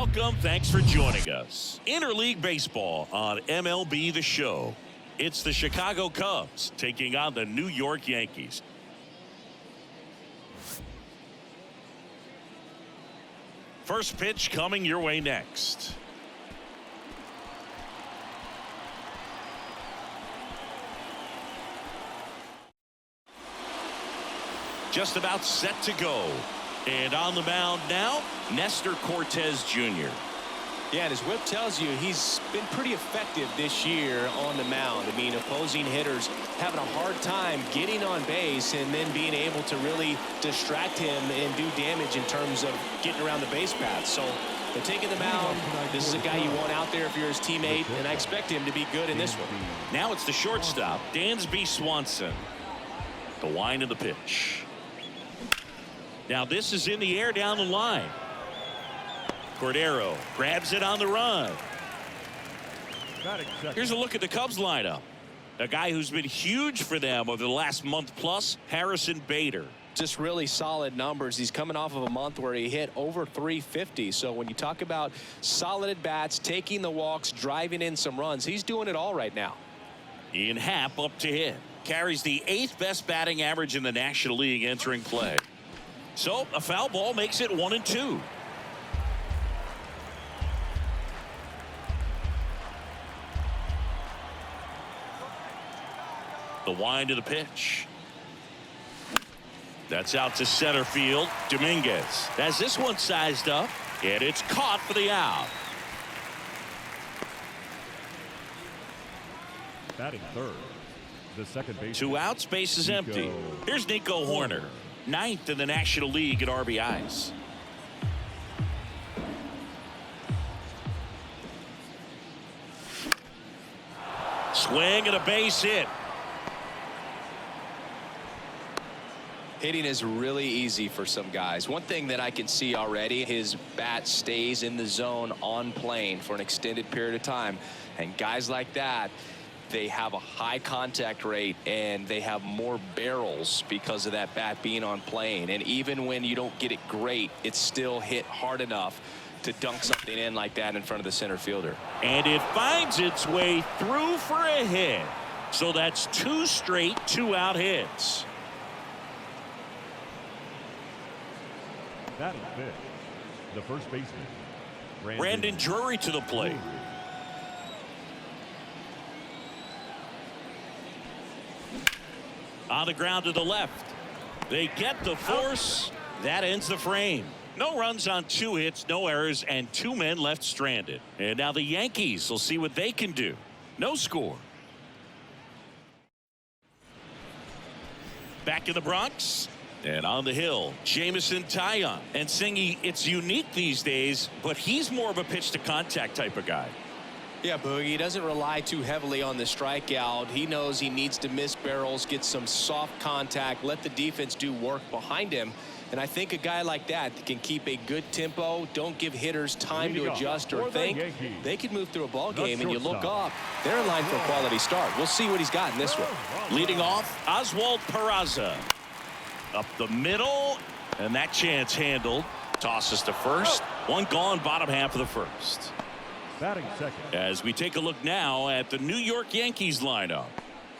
Welcome. Thanks for joining us. Interleague Baseball on MLB The Show. It's the Chicago Cubs taking on the New York Yankees. First pitch coming your way next. Just about set to go. And on the mound now, Nestor Cortez Jr. Yeah, and his whip tells you he's been pretty effective this year on the mound. I mean, opposing hitters having a hard time getting on base and then being able to really distract him and do damage in terms of getting around the base path. So they're taking the mound. This is a guy you want out there if you're his teammate, and I expect him to be good in this one. Now it's the shortstop, Dansby Swanson. The wind of the pitch. Now this is in the air down the line. Cordero grabs it on the run. Here's a look at the Cubs lineup. A guy who's been huge for them over the last month plus, Harrison Bader. Just really solid numbers. He's coming off of a month where he hit over 350. So when you talk about solid at bats, taking the walks, driving in some runs, he's doing it all right now. Ian Happ up to hit. Carries the 8th best batting average in the National League entering play. So a foul ball makes it 1-2. The wind of the pitch. That's out to center field. Dominguez has this one sized up, and it's caught for the out. Batting third, the second base. 2 outs, base is empty. Here's Nico Horner, 9th in the National League at RBIs. Swing and a base hit. Hitting is really easy for some guys. One thing that I can see already, his bat stays in the zone on plane for an extended period of time. And guys like that, they have a high contact rate and they have more barrels because of that bat being on plane. And even when you don't get it great, it's still hit hard enough to dunk something in like that in front of the center fielder. And it finds its way through for a hit. So that's 2 straight 2-out hits. Batting fifth, the first baseman, Brandon Drury to the plate. On the ground to the left. They get the force. That ends the frame. No runs on 2 hits, no errors, and 2 men left stranded. And now the Yankees will see what they can do. No score. Back in the Bronx. And on the hill, Jamison Taillon. And Singy, it's unique these days, but he's more of a pitch-to-contact type of guy. Yeah, Boogie, he doesn't rely too heavily on the strikeout. He knows he needs to miss barrels, get some soft contact, let the defense do work behind him. And I think a guy like that can keep a good tempo, don't give hitters time to adjust or think. They could move through a ball game, and you look up, they're in line for a quality start. We'll see what he's got in this one. Leading off, Oswald Peraza. Up the middle, and that chance handled. Tosses to first. 1 gone, bottom half of the first. Batting second. As we take a look now at the New York Yankees lineup.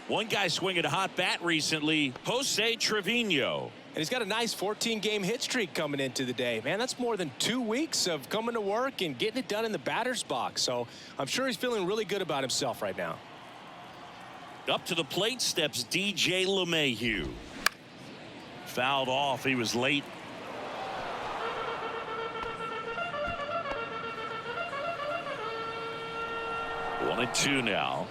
One guy swinging a hot bat recently, Jose Trevino. And he's got a nice 14-game hit streak coming into the day. Man, that's more than 2 weeks of coming to work and getting it done in the batter's box. So I'm sure he's feeling really good about himself right now. Up to the plate steps DJ LeMahieu. Fouled off. He was late. One and 2 now.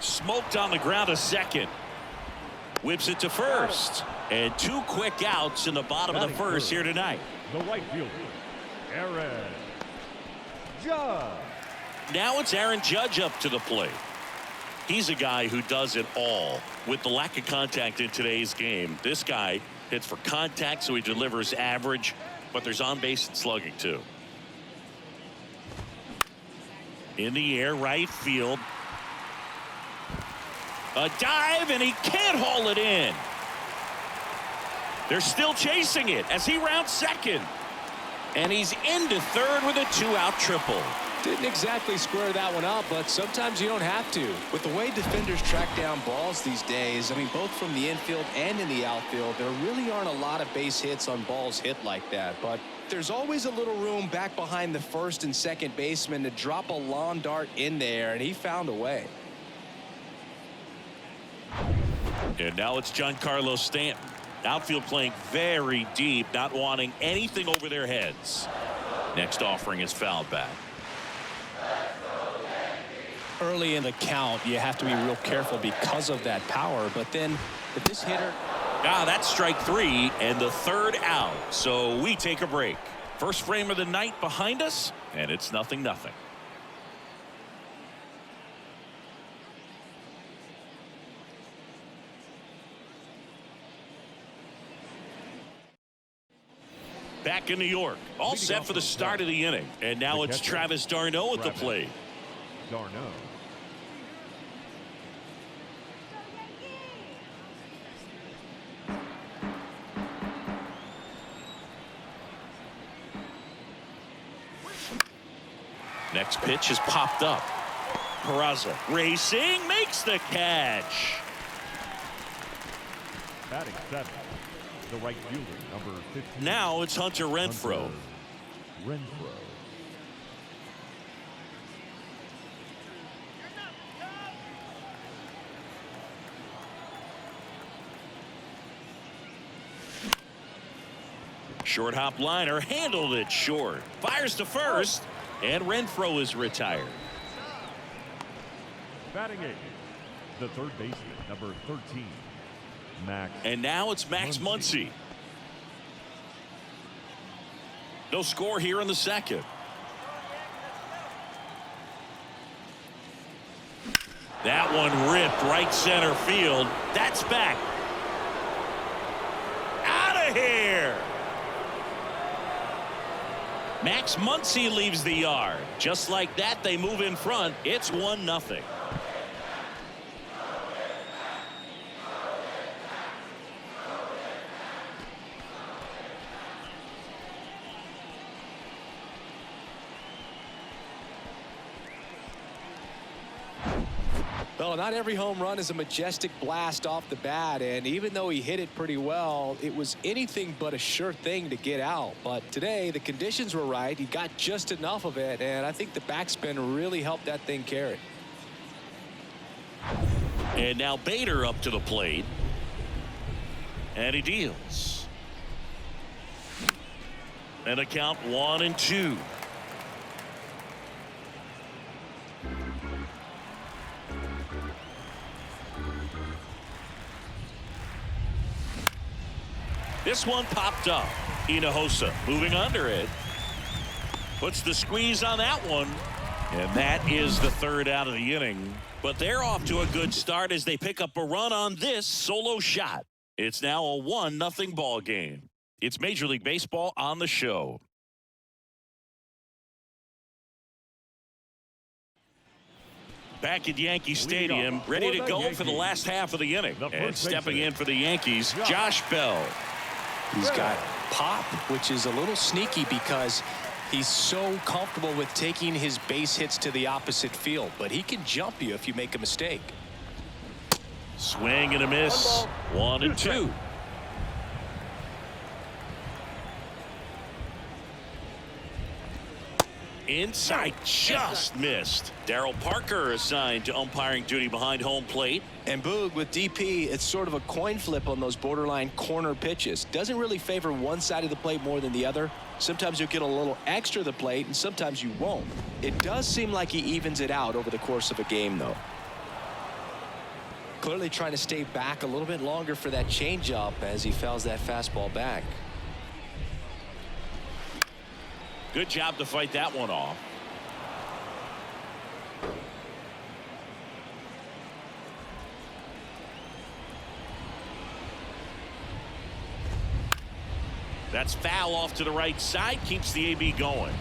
Smoked on the ground to second. Whips it to first. And 2 quick outs in the bottom of the first here tonight. The right fielder, Aaron Judge. Now it's Aaron Judge up to the plate. He's a guy who does it all. With the lack of contact in today's game, this guy hits for contact, so he delivers average, but there's on base and slugging too. In the air, right field. A dive, and he can't haul it in. They're still chasing it as he rounds second. And he's into third with a 2-out triple. Didn't exactly square that one up, but sometimes you don't have to. With the way defenders track down balls these days, I mean, both from the infield and in the outfield, there really aren't a lot of base hits on balls hit like that. But there's always a little room back behind the first and second baseman to drop a lawn dart in there, and he found a way. And now it's Giancarlo Stanton. Outfield playing very deep, not wanting anything over their heads. Next offering is fouled back. Early in the count, you have to be real careful because of that power. But then if this hitter... That's strike 3 and the 3rd out. So we take a break. First frame of the night behind us, and it's 0-0. Back in New York, all set for the start of the inning. And now it's Travis d'Arnaud at the plate. d'Arnaud. Next pitch is popped up. Peraza racing, makes the catch. Batting 7th, the right fielder, number 15. Now it's Hunter Renfroe. Short hop liner, handled it short. Fires to first, and Renfroe is retired. Batting 8th, the third baseman, number 13, Max. And now it's Max Muncy. No score here in the second. That one ripped right center field. That's back. Out of here. Max Muncy leaves the yard. Just like that, they move in front. It's 1-0. Well, not every home run is a majestic blast off the bat, and even though he hit it pretty well, it was anything but a sure thing to get out. But today, the conditions were right. He got just enough of it, and I think the backspin really helped that thing carry. And now Bader up to the plate. And he deals. And a count 1-2. This one popped up. Hinojosa moving under it. Puts the squeeze on that one. And that is the 3rd out of the inning. But they're off to a good start as they pick up a run on this solo shot. It's now a 1-0 ball game. It's Major League Baseball on the show. Back at Yankee Stadium, ready to go for the last half of the inning. And stepping in for the Yankees, Josh Bell. He's got pop, which is a little sneaky because he's so comfortable with taking his base hits to the opposite field. But he can jump you if you make a mistake. Swing and a miss. 1-2. Inside, just missed. Darryl Parker assigned to umpiring duty behind home plate. And Boog, with DP, it's sort of a coin flip on those borderline corner pitches. Doesn't really favor one side of the plate more than the other. Sometimes you'll get a little extra to the plate, and sometimes you won't. It does seem like he evens it out over the course of a game, though. Clearly trying to stay back a little bit longer for that changeup as he fouls that fastball back. Good job to fight that one off. That's foul off to the right side, keeps the AB going.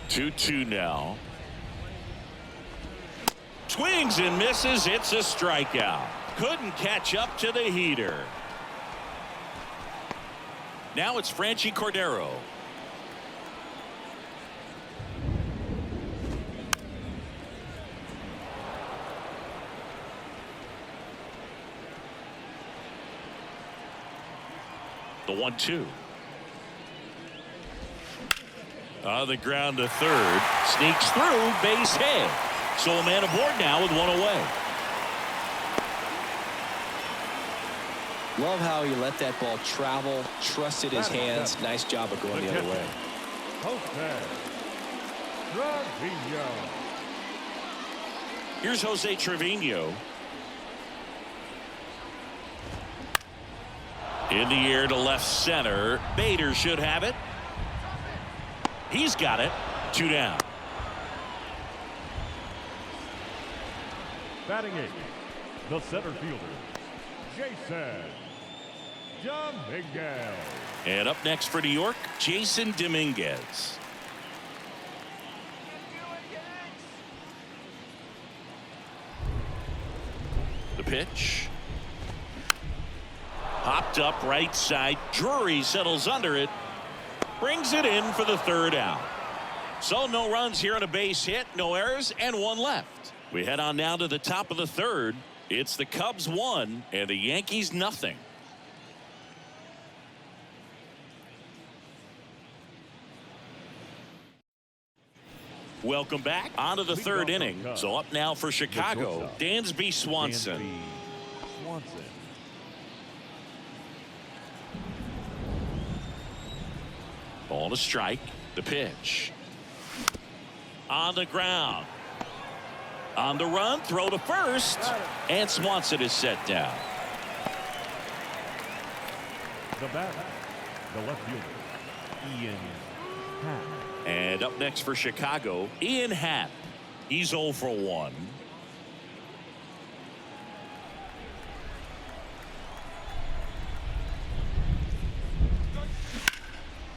Two now. Swings and misses. It's a strikeout. Couldn't catch up to the heater. Now it's Franchy Cordero. The 1-2. On the ground to third. Sneaks through. Base hit. So a man aboard now with one away. Love how he let that ball travel, trusted his hands. Nice job of going the other way. Here's Jose Trevino. In the air to left center. Bader should have it. He's got it. 2 down. Batting 8, the center fielder, Jason Dominguez. And up next for New York, Jason Dominguez. The pitch. Hopped up right side. Drury settles under it. Brings it in for the 3rd out. So no runs here on a base hit, no errors, and 1 left. We head on now to the top of the 3rd. It's the Cubs 1 and the Yankees nothing. Welcome back onto the 3rd inning. So up now for Chicago, Dansby Swanson. Ball to strike. The pitch. On the ground. On the run, throw to first, and Swanson is set down. The batter, the left fielder, Ian Happ. And up next for Chicago, Ian Happ. He's 0 for 1.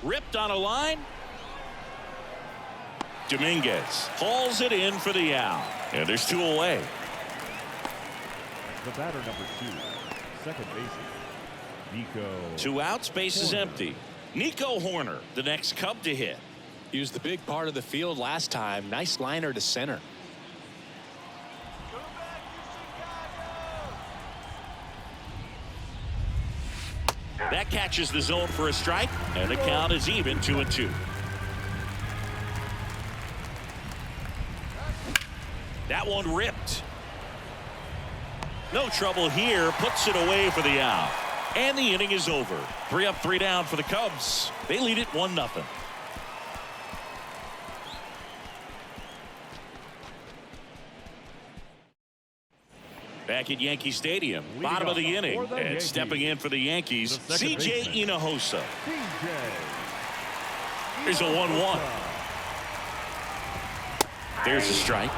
Ripped on a line. Dominguez hauls it in for the out. And there's 2 away. The batter number 2, second baseman, Nico. 2 outs, base is empty. Nico Horner, the next Cub to hit. He was the big part of the field last time. Nice liner to center. That catches the zone for a strike, and the count is even 2-2. That one ripped. No trouble here. Puts it away for the out. And the inning is over. 3 up, 3 down for the Cubs. They lead it 1-0. Back at Yankee Stadium, bottom of the inning, and stepping in for the Yankees, C.J. Hinojosa. Here's a 1-1. There's a strike.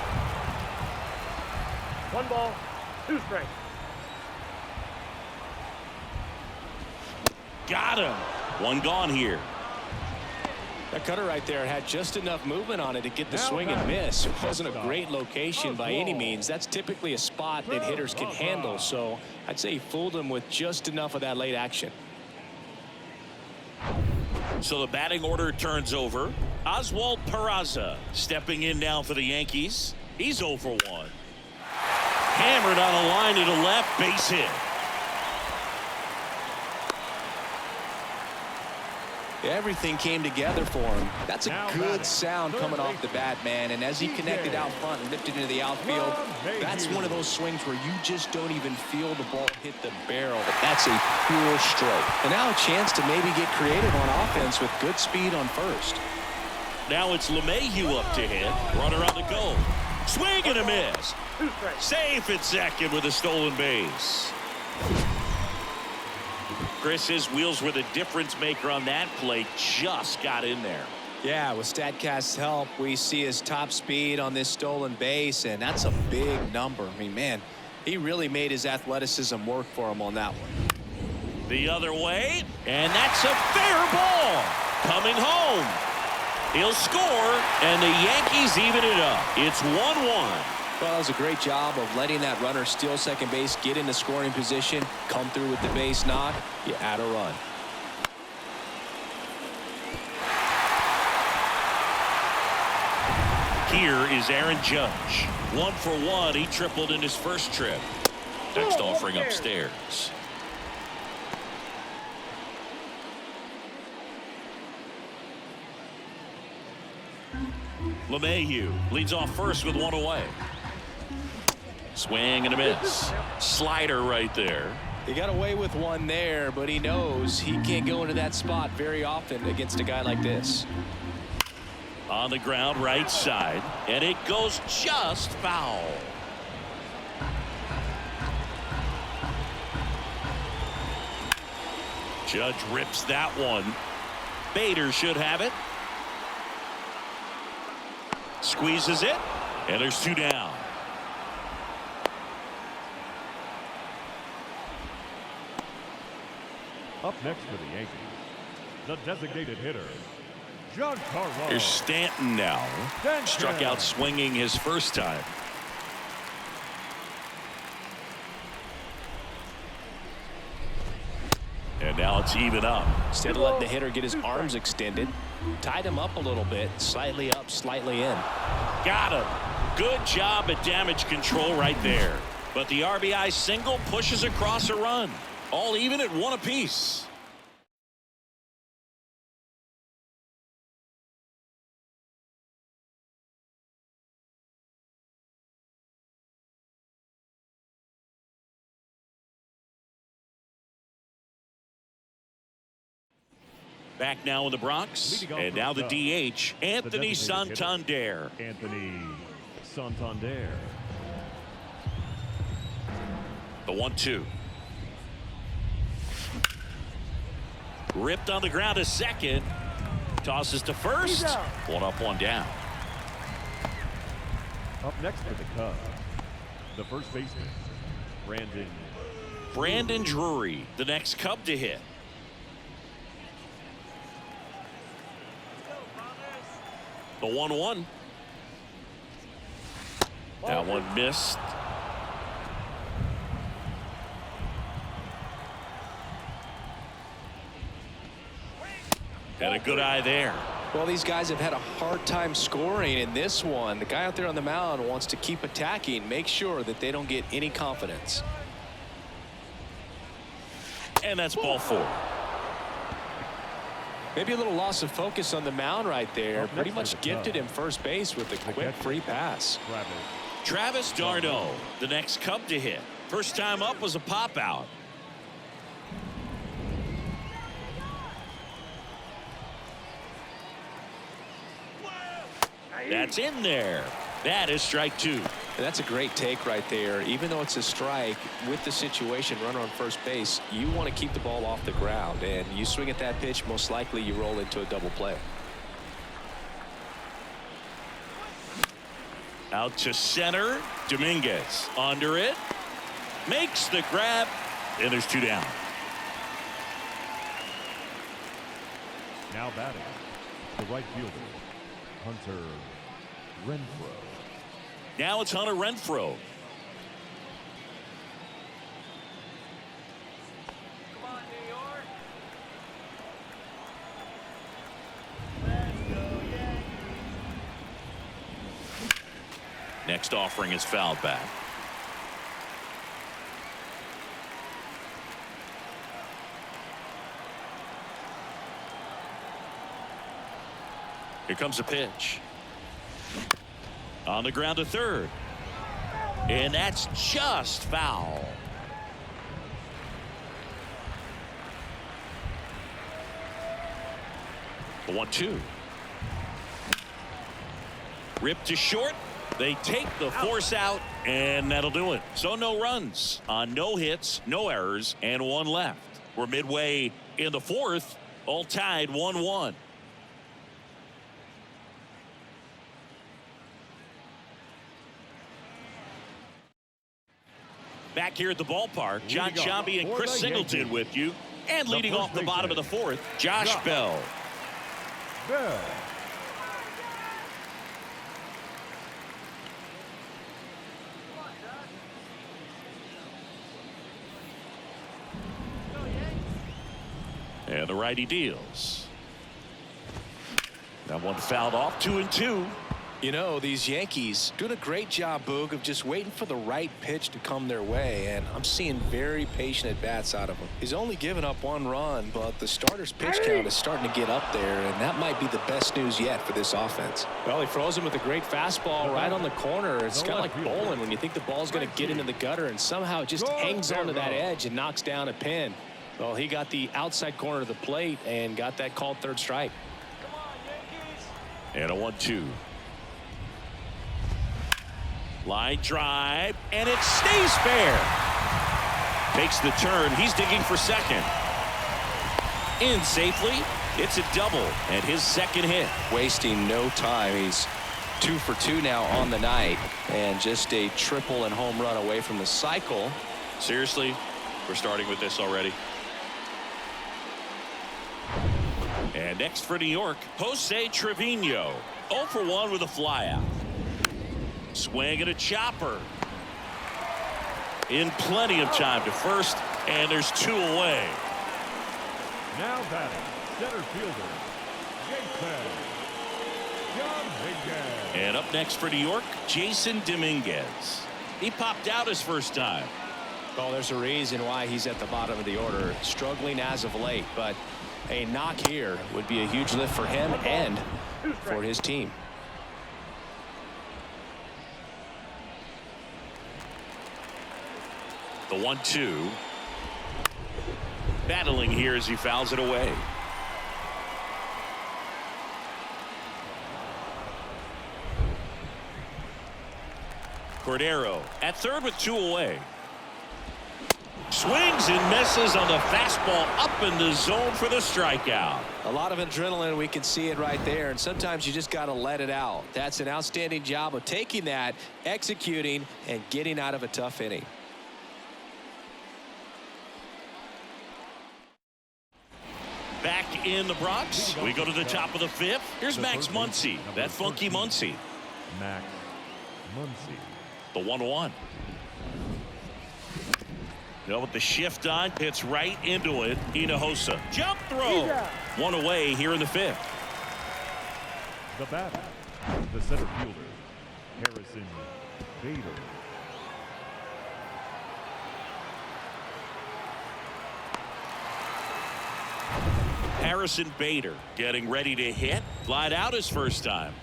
1 ball, 2 strikes. Got him. 1 gone here. That cutter right there had just enough movement on it to get the swing and miss. It wasn't a great location by any means. That's typically a spot that hitters can handle. So I'd say he fooled him with just enough of that late action. So the batting order turns over. Oswald Peraza stepping in now for the Yankees. He's 0 for 1. Hammered on a line to the left, base hit. Everything came together for him. That's a good sound coming off the bat, man. And as he connected out front and lifted into the outfield, that's one of those swings where you just don't even feel the ball hit the barrel. That's a pure stroke. And now a chance to maybe get creative on offense with good speed on first. Now it's LeMahieu up to hit. Runner on the go. Swing and a miss. Safe at second with a stolen base. Chris, his wheels were the difference maker on that play. Just got in there. Yeah, with StatCast's help, we see his top speed on this stolen base, and that's a big number. I mean, man, he really made his athleticism work for him on that one. The other way, and that's a fair ball. Coming home. He'll score, and the Yankees even it up. It's 1-1. Well, that was a great job of letting that runner steal second base, get into scoring position, come through with the base knock. You add a run. Here is Aaron Judge. 1 for 1. He tripled in his first trip. Next offering upstairs. LeMahieu leads off first with 1 away. Swing and a miss. Slider right there. He got away with 1 there, but he knows he can't go into that spot very often against a guy like this. On the ground right side, and it goes just foul. Judge rips that one. Bader should have it. Squeezes it, and there's 2 down. Up next for the Yankees, the designated hitter, Here's Stanton now. Struck out swinging his first time. And now it's even up. Instead of letting the hitter get his arms extended, tied him up a little bit, slightly up, slightly in. Got him. Good job at damage control right there. But the RBI single pushes across a run. All even at 1 apiece. Back now in the Bronx, and now the DH, Anthony Santander. Anthony Santander. The 1-2. Ripped on the ground to second. Tosses to first. 1 up, 1 down. Up next for the Cubs, the first baseman, Brandon Drury, the next Cub to hit. The 1-1. That one missed. And a good eye there. Well, these guys have had a hard time scoring in this one. The guy out there on the mound wants to keep attacking, make sure that they don't get any confidence. And that's ball 4. Maybe a little loss of focus on the mound right there. Pretty much gifted him first base with a quick free pass. Travis d'Arnaud, the next Cub to hit. First time up was a pop out. That's in there. That is strike 2. And that's a great take right there. Even though it's a strike, with the situation, runner on first base, you want to keep the ball off the ground. And you swing at that pitch, most likely you roll into a double play. Out to center. Dominguez under it. Makes the grab. And there's 2 down. Now batting, the right fielder, Hunter Renfroe. Now it's Hunter Renfroe. Come on, New York. Next offering is fouled back. Here comes a pitch. On the ground to third. And that's just foul. The 1-2. Ripped to short. They take the force out, and that'll do it. So no runs on no hits, no errors, and 1 left. We're midway in the 4th, all tied 1-1. Back here at the ballpark, John Sciambi and Chris Singleton with you. And leading off the bottom of the 4th, Josh Bell. And the righty deals. That one fouled off. 2-2. You know, these Yankees doing a great job, Boog, of just waiting for the right pitch to come their way, and I'm seeing very patient at-bats out of him. He's only given up 1 run, but the starter's pitch count is starting to get up there, and that might be the best news yet for this offense. Well, he froze him with a great fastball right on the corner. It's kind of like bowling when you think the ball's going to get into the gutter, and somehow it just hangs onto that edge and knocks down a pin. Well, he got the outside corner of the plate and got that called 3rd strike. Come on, Yankees. And a 1-2. Line drive, and it stays fair. Takes the turn. He's digging for second. In safely. It's a double and his 2nd hit. Wasting no time. He's 2 for 2 now on the night, and just a triple and home run away from the cycle. Seriously, we're starting with this already. And next for New York, Jose Trevino. 0 for 1 with a flyout. Swing and a chopper. In plenty of time to first, and there's 2 away. Now batting, center fielder, Dominguez. And up next for New York, Jason Dominguez. He popped out his first time. Well, there's a reason why he's at the bottom of the order, struggling as of late, but a knock here would be a huge lift for him and for his team. The 1-2. Battling here as he fouls it away. Cordero at third with 2 away. Swings and misses on the fastball up in the zone for the strikeout. A lot of adrenaline. We can see it right there, and sometimes you just got to let it out. That's an outstanding job of taking that, executing, and getting out of a tough inning. Back in the Bronx, we go to the top of the 5th. Here's Max Muncy, that funky Muncy. Max Muncy. The 1-1. With the shift on, hits right into it. Hinojosa. Jump throw. 1 away here in the 5th. The batter, the center fielder, Harrison Bader. Harrison Bader getting ready to hit. Flied out his first time.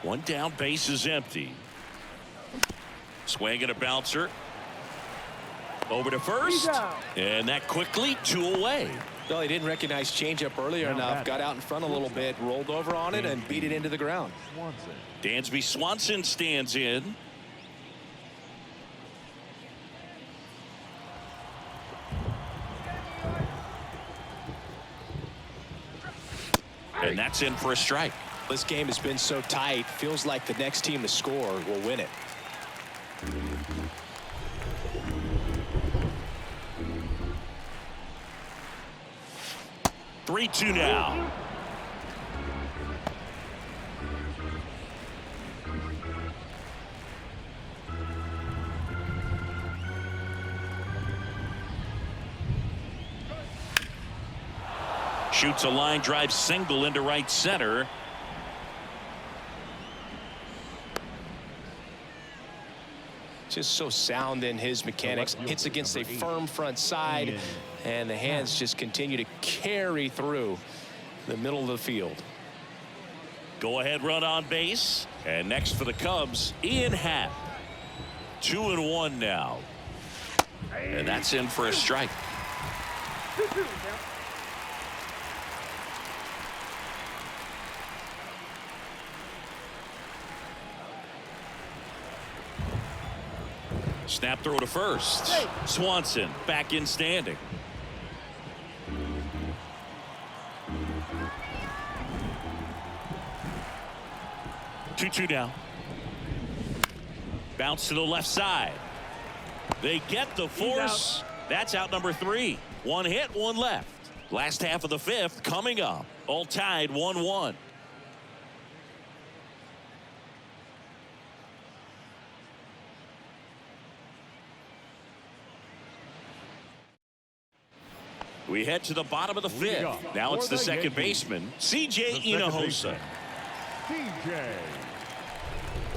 One down, base is empty. Swing and a bouncer. Over to first. And that quickly 2 away. Well, he didn't recognize changeup earlier enough. Got out in front a little bit, rolled over on it, and beat it into the ground. Dansby Swanson stands in. And that's in for a strike. This game has been so tight. Feels like the next team to score will win it. Three-two now. Shoots a line drive single into right center. Just so sound in his mechanics. Hits against a firm front side, and the hands just continue to carry through the middle of the field. Go ahead run on base. And next for the Cubs, Ian Happ. 2-1 now. And that's in for a strike. Snap throw to first. Swanson back in standing. Two now. Bounce to the left side. They get the force. That's out number 3. 1 hit, 1 left. Last half of the 5th coming up. All tied 1-1. We head to the bottom of the fifth. Now it's the second baseman, C.J. Hinojosa. C.J.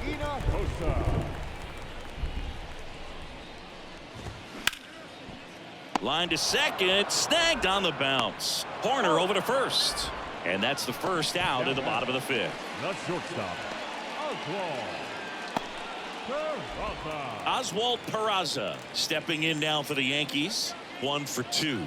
Hinojosa. Line to second, snagged on the bounce. Horner over to first. And that's the first out in the bottom of the fifth. The shortstop, Oswald Peraza stepping in now for the Yankees. 1 for 2.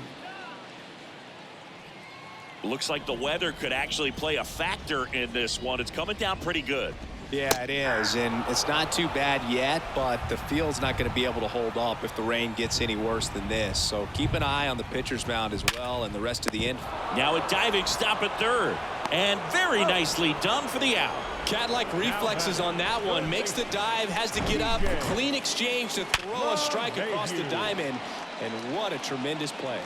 Looks like the weather could actually play a factor in this one. It's coming down pretty good. Yeah, it is, and it's not too bad yet, but the field's not going to be able to hold up if the rain gets any worse than this. So keep an eye on the pitcher's mound as well and the rest of the infield. Now a diving stop at third, and very nicely done for the out. Cat-like reflexes on that one. Makes the dive, has to get up, clean exchange to throw a strike across the diamond, and what a tremendous play.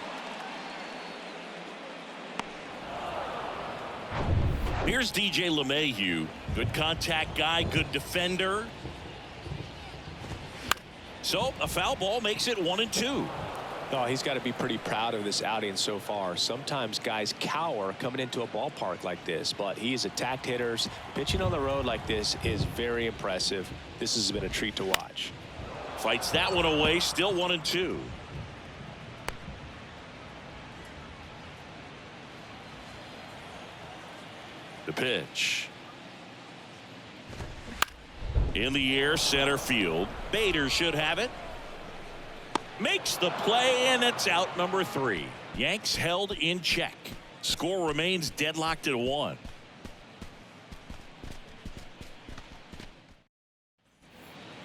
Here's DJ LeMahieu. Good contact guy, good defender. So a foul ball makes it 1-2. Oh, he's got to be pretty proud of this outing so far. Sometimes guys cower coming into a ballpark like this, but he's attacked hitters. Pitching on the road like this is very impressive. This has been a treat to watch. Fights that one away, still 1-2. The pitch. In the air, center field. Bader should have it. Makes the play, and it's out number 3. Yanks held in check. Score remains deadlocked at 1.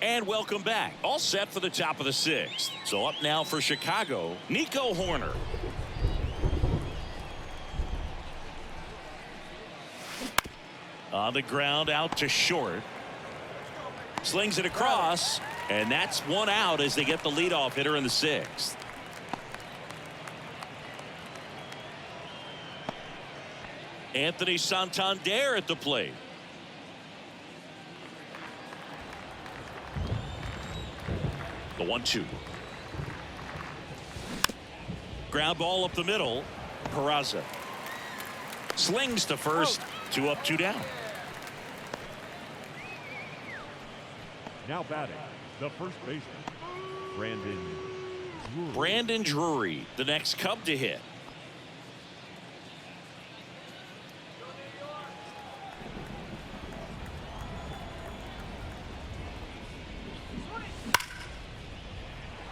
And welcome back. All set for the top of the 6th. So up now for Chicago, Nico Horner. On the ground, out to short. Slings it across, and that's 1 out as they get the leadoff hitter in the 6th. Anthony Santander at the plate. The 1-2. Ground ball up the middle. Peraza slings to first. 2 up, 2 down. Now batting, the first baseman, Brandon Drury, the next Cub to hit.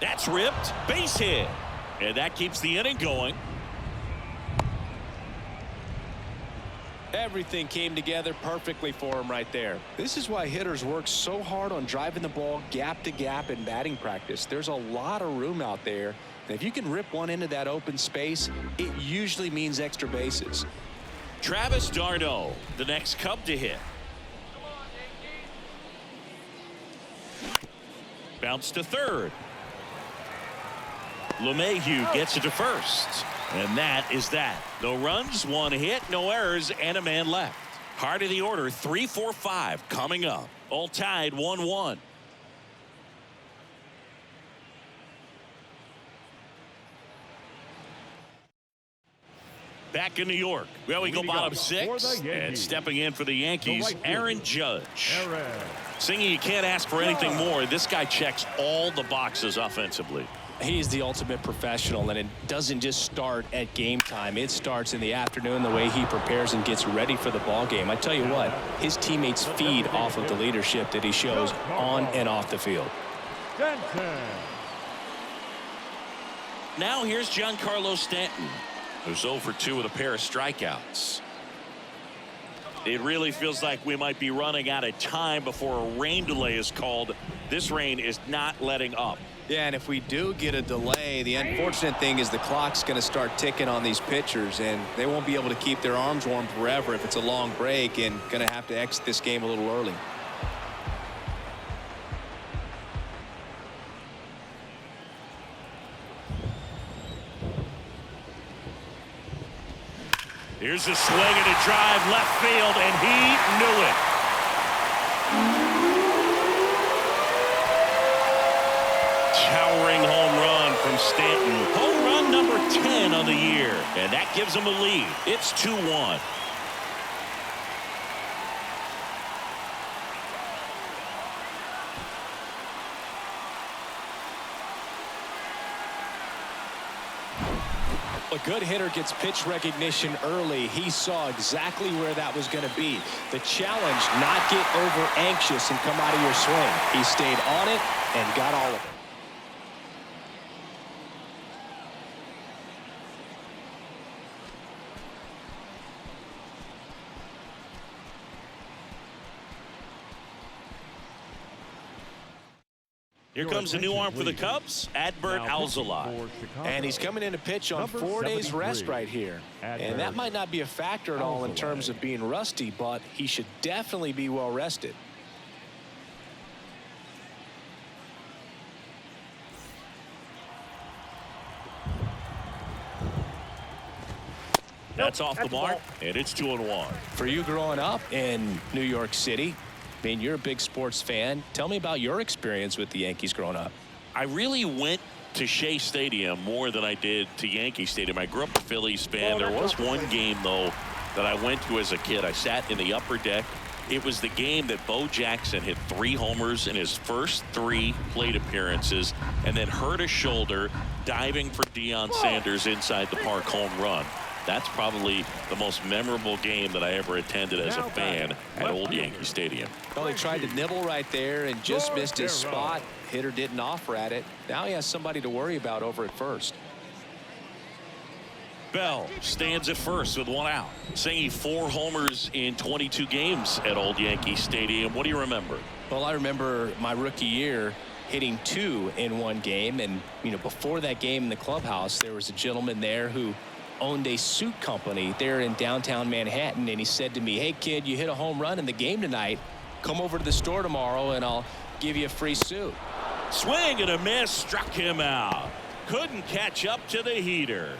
That's ripped, base hit, and that keeps the inning going. Everything came together perfectly for him right there. This is why hitters work so hard on driving the ball gap to gap in batting practice. There's a lot of room out there. And if you can rip one into that open space, it usually means extra bases. Travis d'Arnaud, the next Cub to hit. Bounce to third. LeMahieu gets it to first. And that is that. No runs, 1 hit, no errors, and a man left. Heart of the order, 3, 4, 5 coming up. All tied 1-1. Back in New York. Well, we go bottom 6. And stepping in for the Yankees, Aaron Judge. Singing, you can't ask for anything more. This guy checks all the boxes offensively. He's the ultimate professional, and it doesn't just start at game time. It starts in the afternoon, the way he prepares and gets ready for the ball game. I tell you what, his teammates feed off of the leadership that he shows on and off the field. Now here's Giancarlo Stanton, who's 0 for 2 with a pair of strikeouts. It really feels like we might be running out of time before a rain delay is called. This rain is not letting up. Yeah, and if we do get a delay, the unfortunate thing is the clock's going to start ticking on these pitchers, and they won't be able to keep their arms warm forever if it's a long break, and going to have to exit this game a little early. Here's a swing and a drive left field, and he knew it. Towering home run from Stanton. Home run number number 10 on the year, and that gives them a lead. It's 2-1. A good hitter gets pitch recognition early. He saw exactly where that was going to be. The challenge, not get over anxious and come out of your swing. He stayed on it and got all of it. Here comes a new arm for the Cubs, Adbert Alzolay. And he's coming in to pitch on 4 days rest right here. And that might not be a factor at all in terms of being rusty, but he should definitely be well rested. That's off the mark, and it's 2-1. For you growing up in New York City, I mean, you're a big sports fan. Tell me about your experience with the Yankees growing up. I really went to Shea Stadium more than I did to Yankee Stadium. I grew up a Phillies fan. There was one game, though, that I went to as a kid. I sat in the upper deck. It was the game that Bo Jackson hit 3 homers in his first 3 plate appearances and then hurt a shoulder diving for Deion Sanders inside the park home run. That's probably the most memorable game that I ever attended as a fan at Old Yankee Stadium. Well, he tried to nibble right there and just missed his spot. Hitter didn't offer at it. Now he has somebody to worry about over at first. Bell stands at first with 1 out. Singing 4 homers in 22 games at Old Yankee Stadium. What do you remember? Well, I remember my rookie year hitting 2 in 1 game. And, you know, before that game in the clubhouse, there was a gentleman there who owned a suit company there in downtown Manhattan, and he said to me, "Hey kid, you hit a home run in the game tonight. Come over to the store tomorrow and I'll give you a free suit." Swing and a miss, struck him out. Couldn't catch up to the heater.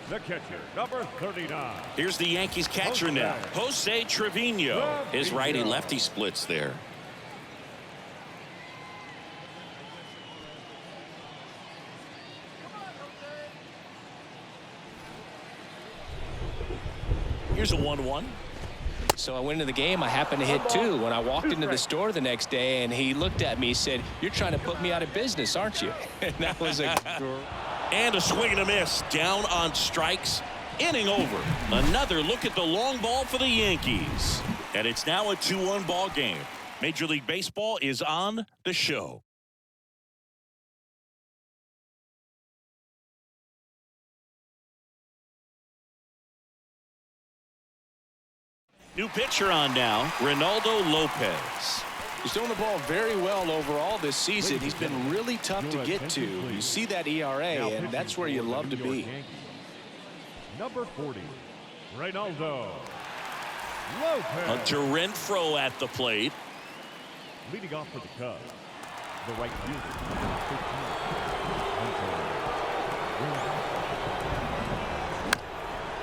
The catcher, number 39. Here's the Yankees catcher now, Jose Trevino. His righty-lefty splits there. Here's a 1-1. So I went into the game. I happened to hit 2 when I walked into the store the next day, and he looked at me and said, "You're trying to put me out of business, aren't you?" And that was a and a swing and a miss, down on strikes. Inning over. Another look at the long ball for the Yankees, and it's now a 2-1 ball game. Major League Baseball is on the show. New pitcher on now, Ronaldo Lopez. He's doing the ball very well overall this season. He's been really tough to get to. You see that ERA, and that's where you love to be. Number 40, Ronaldo Lopez. Hunter Renfroe at the plate. Leading off for the Cubs, the right fielder, number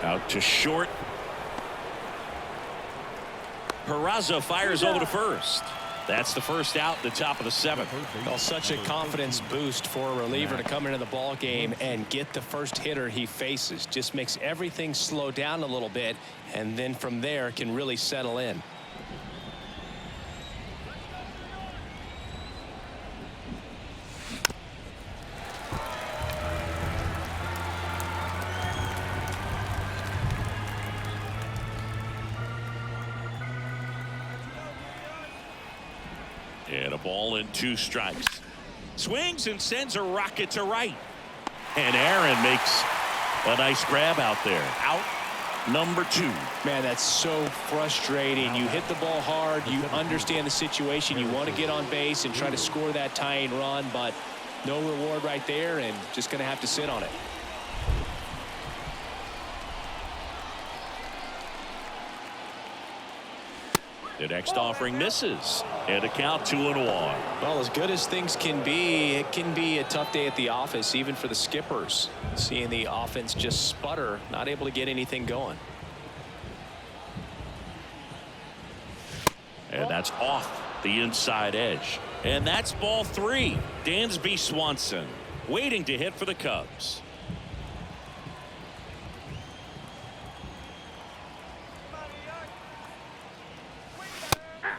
15, Out to short. Peraza fires over to first. That's the first out, the top of the 7th. Well, such a confidence boost for a reliever to come into the ball game and get the first hitter he faces. Just makes everything slow down a little bit, and then from there can really settle in. And a ball and 2 strikes. Swings and sends a rocket to right. And Aaron makes a nice grab out there. Out number 2. Man, that's so frustrating. You hit the ball hard. You understand the situation. You want to get on base and try to score that tying run, but no reward right there, and just going to have to sit on it. The next offering misses, and a count 2-1. Well, as good as things can be, it can be a tough day at the office, even for the skippers. Seeing the offense just sputter, not able to get anything going. And that's off the inside edge. And that's ball 3. Dansby Swanson waiting to hit for the Cubs.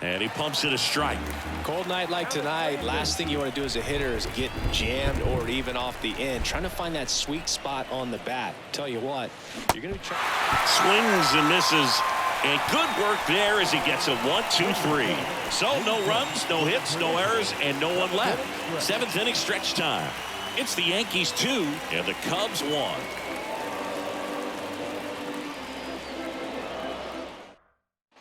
And he pumps it a strike. Cold night like tonight, last thing you want to do as a hitter is get jammed or even off the end. Trying to find that sweet spot on the bat. Tell you what, you're going to be trying. Swings and misses. And good work there as he gets it 1, 2, 3. So no runs, no hits, no errors, and no one left. 7th inning stretch time. It's the Yankees 2 and the Cubs 1.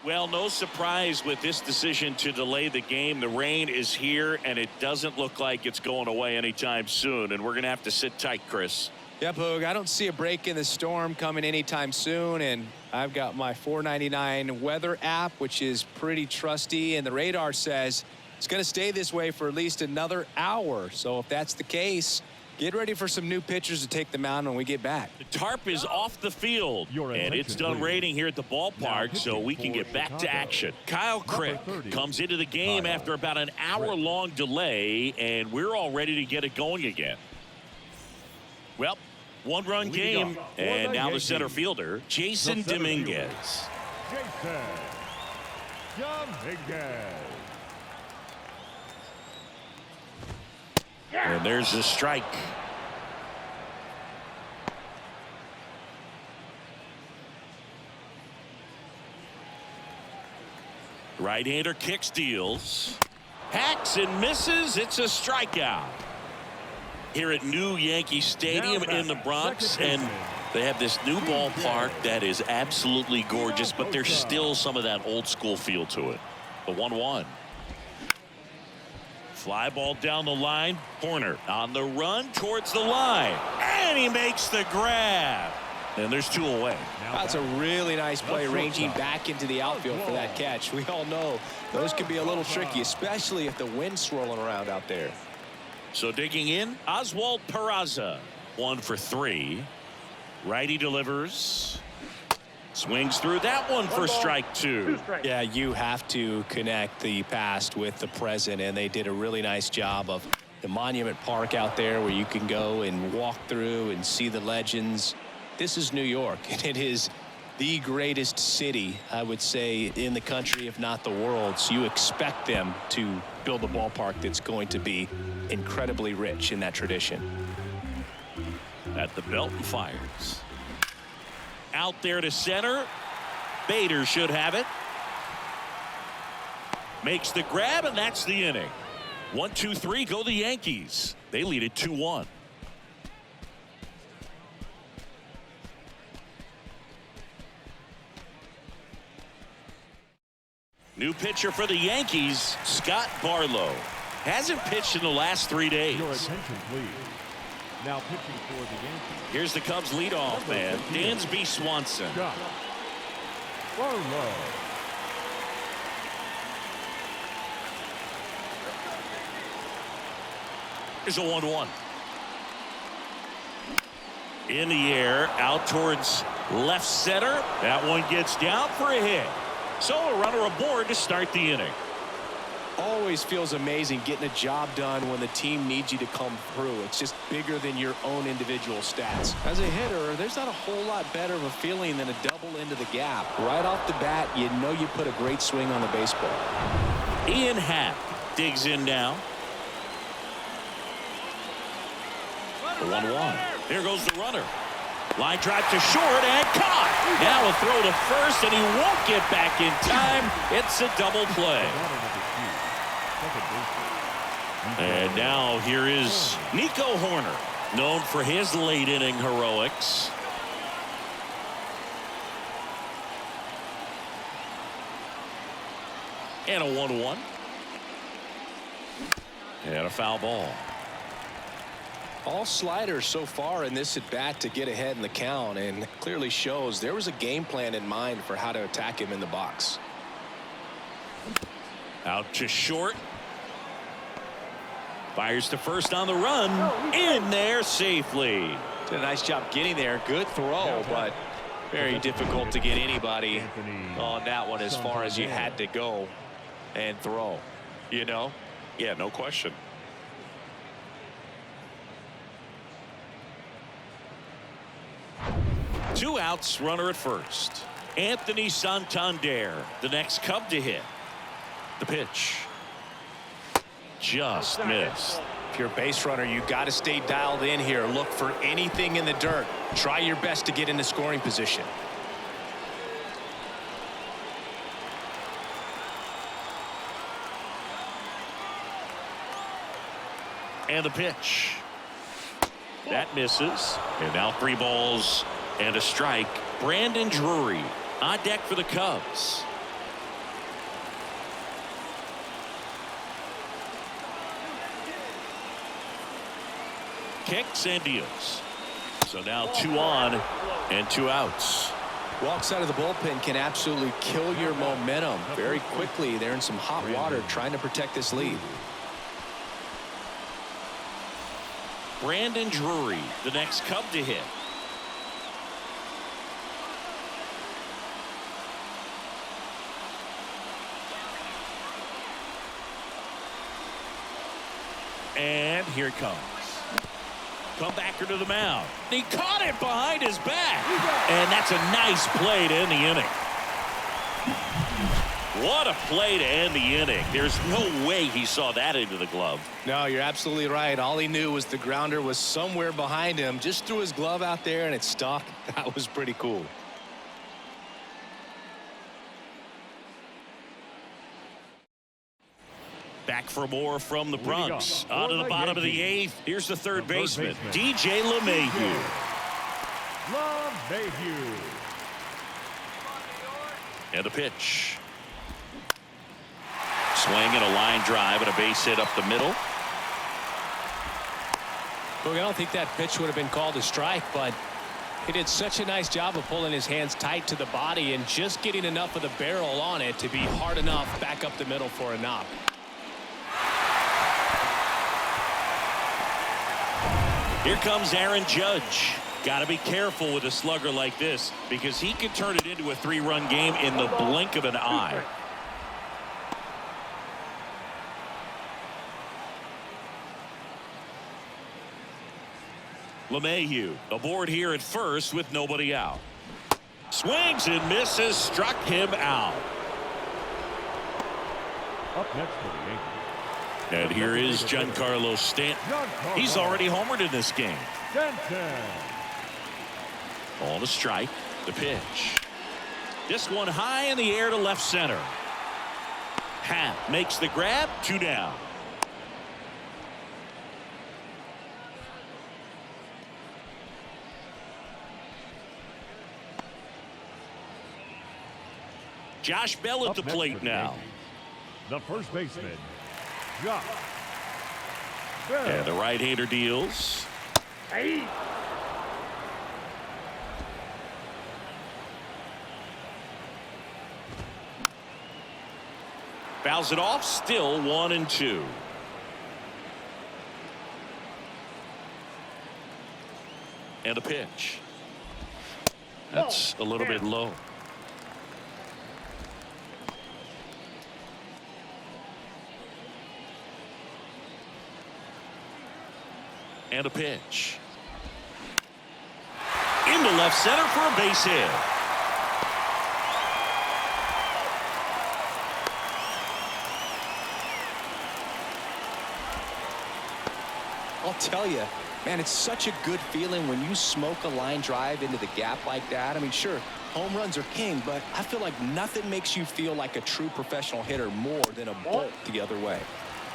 Well, no surprise with this decision to delay the game. The rain is here, and it doesn't look like it's going away anytime soon. And we're going to have to sit tight, Chris. Yep, Hoog, I don't see a break in the storm coming anytime soon. And I've got my $4.99 weather app, which is pretty trusty. And the radar says it's going to stay this way for at least another hour. So if that's the case, get ready for some new pitchers to take the mound when we get back. The tarp is off the field, and it's done raining here at the ballpark, so we can get back to action. Kyle Crick comes into the game after about an hour-long delay, and we're all ready to get it going again. Well, one-run game, and now the center fielder, Jason Dominguez. And there's the strike. Right-hander kicks, deals, hacks and misses. It's a strikeout. Here at New Yankee Stadium in the Bronx, and they have this new ballpark that is absolutely gorgeous, but there's still some of that old school feel to it. The 1-1. Fly ball down the line. Horner on the run towards the line, and he makes the grab. And there's 2 away. That's a really nice play, ranging back into the outfield for that catch. We all know those can be a little tricky, especially if the wind's swirling around out there. So digging in, Oswald Peraza, 1 for 3. Righty delivers. Swings through that one for strike 2. Yeah, you have to connect the past with the present, and they did a really nice job of the Monument Park out there where you can go and walk through and see the legends. This is New York, and it is the greatest city, I would say, in the country, if not the world. So you expect them to build a ballpark that's going to be incredibly rich in that tradition. At the belt and fires. Out there to center. Bader should have it. Makes the grab, and that's the inning. 1, 2, 3, go the Yankees. They lead it 2-1. New pitcher for the Yankees, Scott Barlow. Hasn't pitched in the last 3 days. Your attention, please. Now pitching for the Yankees. Here's the Cubs leadoff man, Dansby Swanson. Scott Barlow. Here's a 1-1. In the air, out towards left center. That one gets down for a hit. So a runner aboard to start the inning. Always feels amazing getting a job done when the team needs you to come through. It's just bigger than your own individual stats. As a hitter, there's not a whole lot better of a feeling than a double into the gap. Right off the bat, you know you put a great swing on the baseball. Ian Happ digs in now. The 1-1. Here goes the runner. Line drive to short and caught. Now a throw to first, and he won't get back in time. It's a double play. And now here is Nico Horner, known for his late inning heroics. And a 1-1. And a foul ball. All sliders so far in this at bat to get ahead in the count, and clearly shows there was a game plan in mind for how to attack him in the box. Out to short. Fires to first on the run. In there safely. Did a nice job getting there. Good throw, but very difficult to get anybody on that one as far as you had to go and throw. You know? Yeah, no question. Two outs, runner at first. Anthony Santander, the next Cub to hit. The pitch. Just missed. If you're a base runner, you got to stay dialed in here. Look for anything in the dirt. Try your best to get into scoring position. And the pitch. That misses. And now 3 balls and a strike. Brandon Drury on deck for the Cubs. Kicks and deals. So now 2 on and 2 outs. Walks out of the bullpen can absolutely kill your momentum very quickly. They're in some hot water trying to protect this lead. Brandon Drury, the next Cub to hit. And here it comes. Comebacker to the mound. He caught it behind his back. And that's a nice play to end the inning. What a play to end the inning. There's no way he saw that into the glove. No, you're absolutely right. All he knew was the grounder was somewhere behind him. Just threw his glove out there and it stuck. That was pretty cool. Back for more from the Bronx. On to the bottom of the 8th. Here's the third baseman, DJ LeMahieu. And a pitch. Swing and a line drive and a base hit up the middle. Look, I don't think that pitch would have been called a strike, but he did such a nice job of pulling his hands tight to the body and just getting enough of the barrel on it to be hard enough back up the middle for a knock. Here comes Aaron Judge. Got to be careful with a slugger like this because he can turn it into a 3-run game in the blink of an eye. LeMahieu aboard here at first with nobody out. Swings and misses, struck him out. Up next for the Yankees. And here is Giancarlo Stanton. He's already homered in this game. On a strike. The pitch. This one high in the air to left center. Happ makes the grab. 2 down. Josh Bell at the plate now. The first baseman, Josh And the right-hander deals. Fouls it off. Still 1-2. And a pitch. That's a little bit low. And a pitch. Into left center for a base hit. I'll tell you, man, it's such a good feeling when you smoke a line drive into the gap like that. I mean, sure, home runs are king, but I feel like nothing makes you feel like a true professional hitter more than a bolt the other way.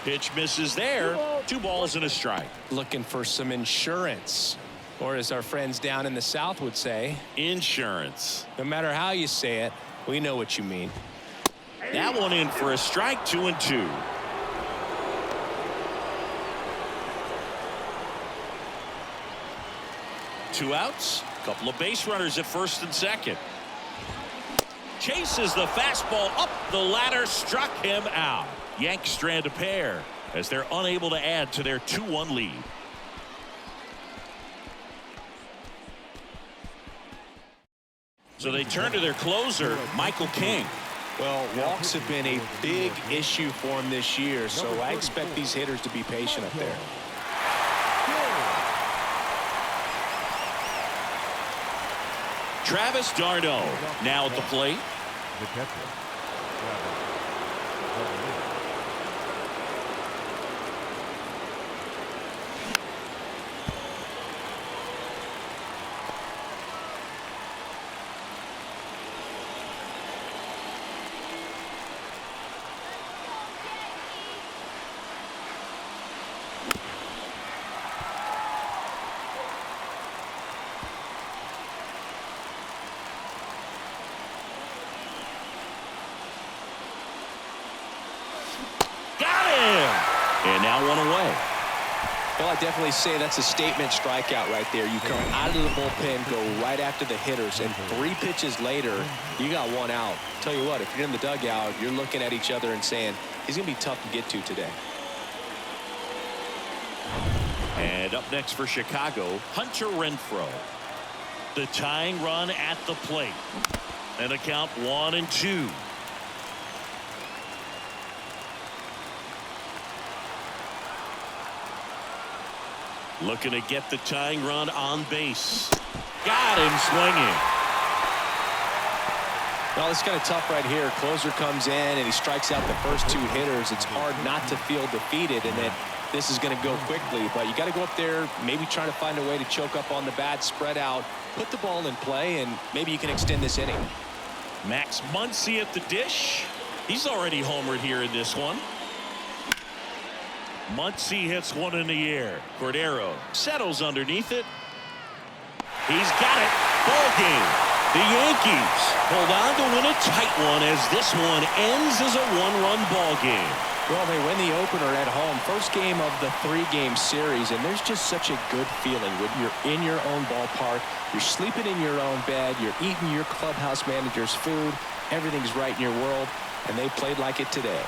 Pitch misses there. 2 balls and a strike. Looking for some insurance, or as our friends down in the South would say, Insurance. no matter how you say it, we know what you mean. That one in for a strike. 2-2. Two outs. Couple of base runners at first and second. Chases the fastball up the ladder. Struck him out. Yanks strand a pair as they're unable to add to their 2-1 lead. So they turn to their closer, Michael King. Well, walks have been a big issue for him this year, so I expect these hitters to be patient up there. Travis d'Arnaud now at the plate. The catcher, Travis. now one away. Well, I definitely say that's a statement strikeout right there. You come out of the bullpen, go right after the hitters, and 3 pitches later, you got 1 out. Tell you what, if you're in the dugout, you're looking at each other and saying, he's going to be tough to get to today. And up next for Chicago, Hunter Renfroe. The tying run at the plate. And a count 1-2. Looking to get the tying run on base. Got him swinging. Well, it's kind of tough right here. Closer comes in and he strikes out the first 2 hitters. It's hard not to feel defeated, and then this is going to go quickly. But you got to go up there, maybe trying to find a way to choke up on the bat, spread out, put the ball in play, and maybe you can extend this inning. Max Muncy at the dish. He's already homered here in this one. Muncy hits one in the air. Cordero settles underneath it. He's got it. Ball game. The Yankees hold on to win a tight one as this one ends as a 1-run ball game. Well, they win the opener at home. First game of the 3-game series, and there's just such a good feeling when you're in your own ballpark. You're sleeping in your own bed. You're eating your clubhouse manager's food. Everything's right in your world, and they played like it today.